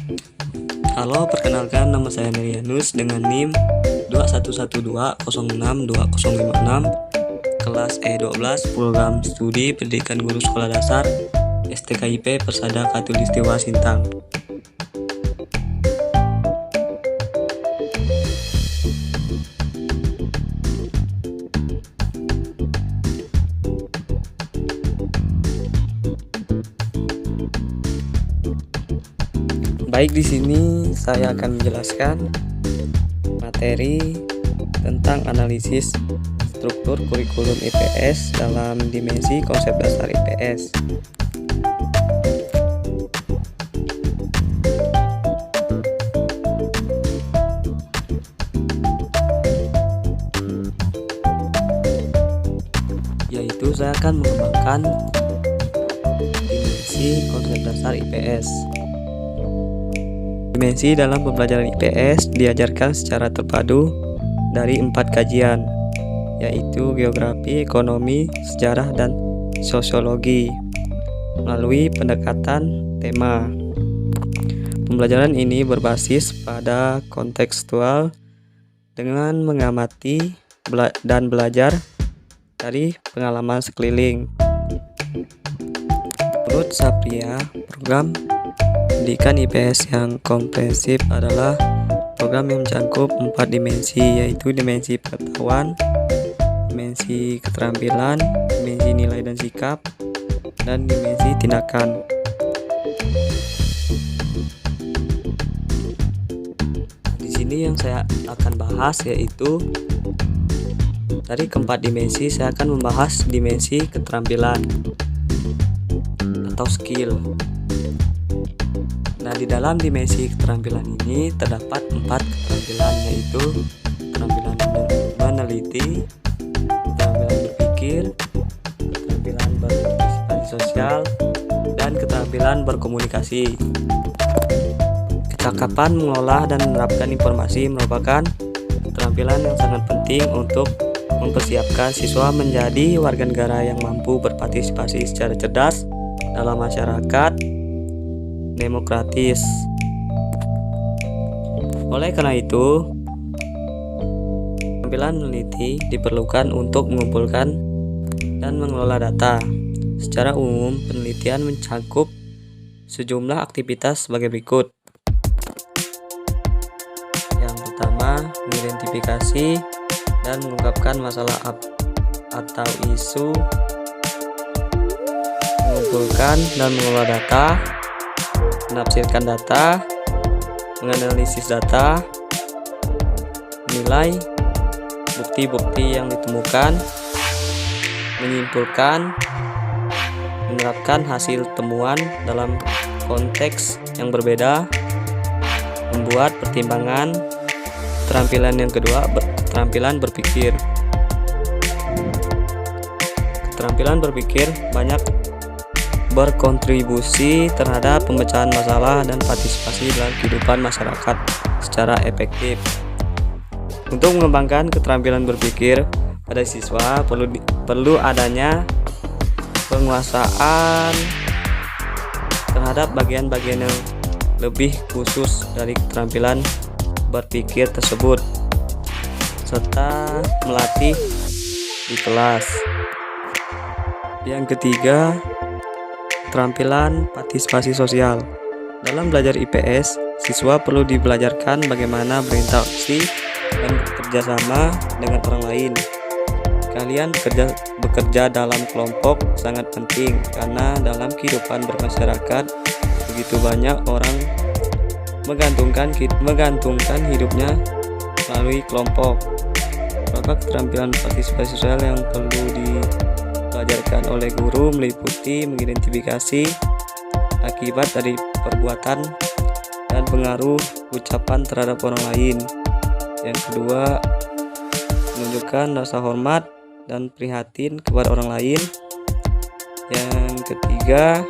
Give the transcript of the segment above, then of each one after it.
Halo, perkenalkan nama saya Merianus dengan NIM 2112062056, kelas E12, program studi pendidikan guru sekolah dasar STKIP Persada Khatulistiwa Sintang. Baik, di sini saya akan menjelaskan materi tentang analisis struktur kurikulum IPS dalam dimensi konsep dasar IPS. Yaitu saya akan mengembangkan dimensi konsep dasar IPS. Dimensi dalam pembelajaran IPS diajarkan secara terpadu dari 4 kajian, yaitu geografi, ekonomi, sejarah, dan sosiologi melalui pendekatan tema. Pembelajaran ini berbasis pada kontekstual dengan mengamati dan belajar dari pengalaman sekeliling. Menurut Sapria, program pendidikan IPS yang komprehensif adalah program yang mencakup 4 dimensi, yaitu dimensi pengetahuan, dimensi keterampilan, dimensi nilai dan sikap, dan dimensi tindakan. Di sini yang saya akan bahas yaitu dari keempat dimensi, saya akan membahas dimensi keterampilan atau skill. Nah, di dalam dimensi keterampilan ini terdapat 4 keterampilan, yaitu keterampilan meneliti, keterampilan berpikir, keterampilan berpartisipasi sosial, dan keterampilan berkomunikasi. Kecakapan mengolah dan menerapkan informasi merupakan keterampilan yang sangat penting untuk mempersiapkan siswa menjadi warga negara yang mampu berpartisipasi secara cerdas dalam masyarakat demokratis. Oleh karena itu, keterampilan meneliti diperlukan untuk mengumpulkan dan mengelola data. Secara umum, penelitian mencakup sejumlah aktivitas sebagai berikut. Yang pertama, mengidentifikasi dan mengungkapkan masalah atau isu, mengumpulkan dan mengelola data, menafsirkan data, menganalisis data, menilai bukti-bukti yang ditemukan, menyimpulkan, menerapkan hasil temuan dalam konteks yang berbeda, membuat pertimbangan. Keterampilan yang kedua, keterampilan berpikir. Keterampilan berpikir banyak berkontribusi terhadap pemecahan masalah dan partisipasi dalam kehidupan masyarakat secara efektif. Untuk mengembangkan keterampilan berpikir pada siswa perlu adanya penguasaan terhadap bagian-bagian yang lebih khusus dari keterampilan berpikir tersebut, serta melatih di kelas. Yang ketiga, keterampilan partisipasi sosial. Dalam belajar IPS, siswa perlu dibelajarkan bagaimana berinteraksi dan bekerja sama dengan orang lain. Kalian bekerja dalam kelompok sangat penting karena dalam kehidupan bermasyarakat begitu banyak orang menggantungkan hidupnya melalui kelompok. Beberapa keterampilan partisipasi sosial yang perlu dipelajarkan oleh guru meliputi mengidentifikasi akibat dari perbuatan dan pengaruh ucapan terhadap orang lain. Yang kedua, menunjukkan rasa hormat dan prihatin kepada orang lain. Yang ketiga,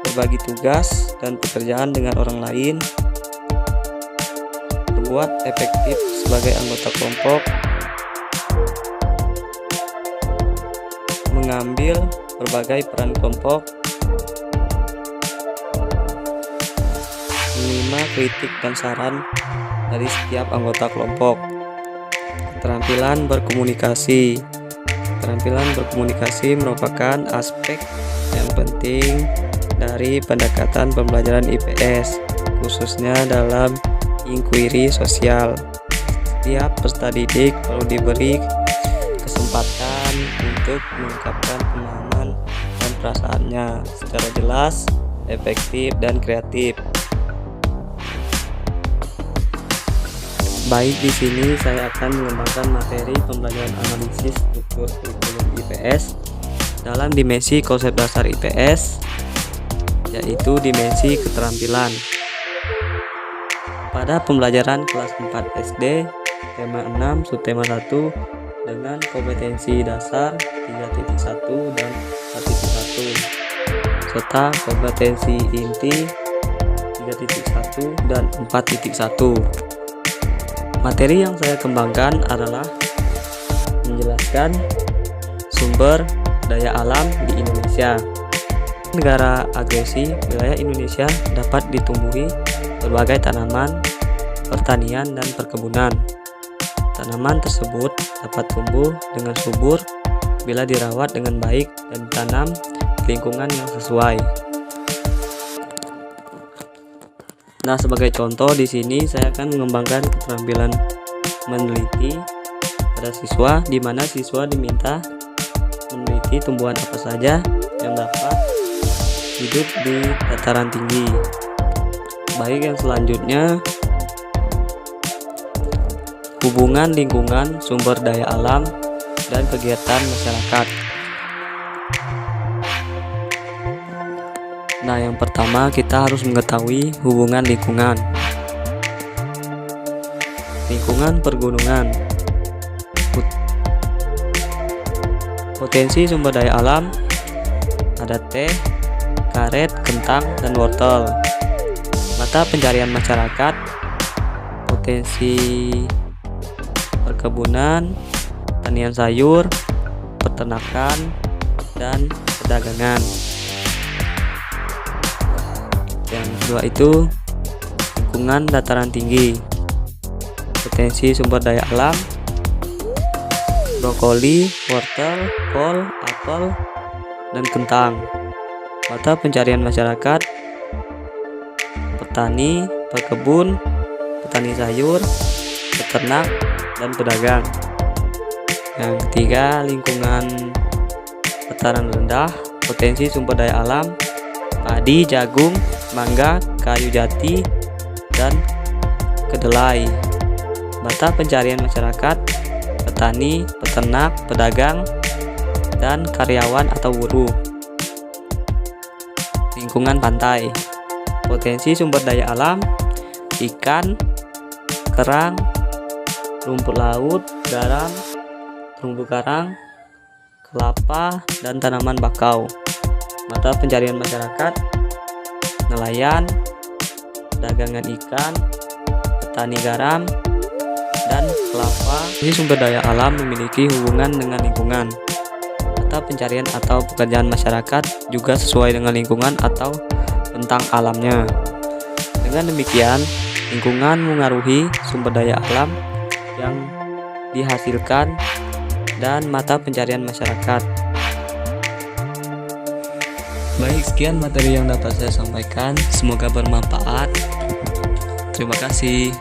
berbagi tugas dan pekerjaan dengan orang lain, berbuat efektif sebagai anggota kelompok, mengambil berbagai peran kelompok, menerima kritik dan saran dari setiap anggota kelompok. Keterampilan berkomunikasi. Keterampilan berkomunikasi merupakan aspek yang penting dari pendekatan pembelajaran IPS, khususnya dalam inquiry sosial. Setiap peserta didik perlu diberi kesempatan untuk mengungkapkan pemahaman dan perasaannya secara jelas, efektif, dan kreatif. Baik, di sini saya akan mengembangkan materi pembelajaran analisis struktur kurikulum IPS dalam dimensi konsep dasar IPS, yaitu dimensi keterampilan. Pada pembelajaran kelas 4 SD, tema 6 subtema 1 dengan kompetensi dasar 3.1 dan 4.1 serta kompetensi inti 3.1 dan 4.1. Materi yang saya kembangkan adalah menjelaskan sumber daya alam di Indonesia. Negara agresi, wilayah Indonesia dapat ditumbuhi berbagai tanaman, pertanian, dan perkebunan. Tanaman tersebut dapat tumbuh dengan subur bila dirawat dengan baik dan ditanam di lingkungan yang sesuai. Nah, sebagai contoh di sini saya akan mengembangkan keterampilan meneliti pada siswa, di mana siswa diminta meneliti tumbuhan apa saja yang dapat hidup di dataran tinggi. Baik, yang selanjutnya hubungan lingkungan, sumber daya alam, dan kegiatan masyarakat. Nah, yang pertama kita harus mengetahui hubungan lingkungan. Lingkungan pergunungan. Potensi sumber daya alam ada teh, karet, kentang, dan wortel. Mata pencarian masyarakat, potensi perkebunan, pertanian sayur, peternakan, dan perdagangan. Yang kedua itu lingkungan dataran tinggi. Potensi sumber daya alam, brokoli, wortel, kol, apel, dan kentang. Mata pencarian masyarakat, petani, pekebun, petani sayur, peternak, dan pedagang. Yang ketiga, lingkungan dataran rendah. Potensi sumber daya alam, padi, jagung, mangga, kayu jati, dan kedelai. Mata pencarian masyarakat, petani, peternak, pedagang, dan karyawan atau buruh. Lingkungan pantai. Potensi sumber daya alam, ikan, kerang, rumput laut, garam, terumbu karang, kelapa, dan tanaman bakau. Mata pencarian masyarakat, nelayan, dagangan ikan, petani garam, dan kelapa. Ini sumber daya alam memiliki hubungan dengan lingkungan. Mata pencarian atau pekerjaan masyarakat juga sesuai dengan lingkungan atau tentang alamnya. Dengan demikian, lingkungan mengaruhi sumber daya alam yang dihasilkan dan mata pencarian masyarakat. Baik, sekian materi yang dapat saya sampaikan. Semoga bermanfaat. Terima kasih.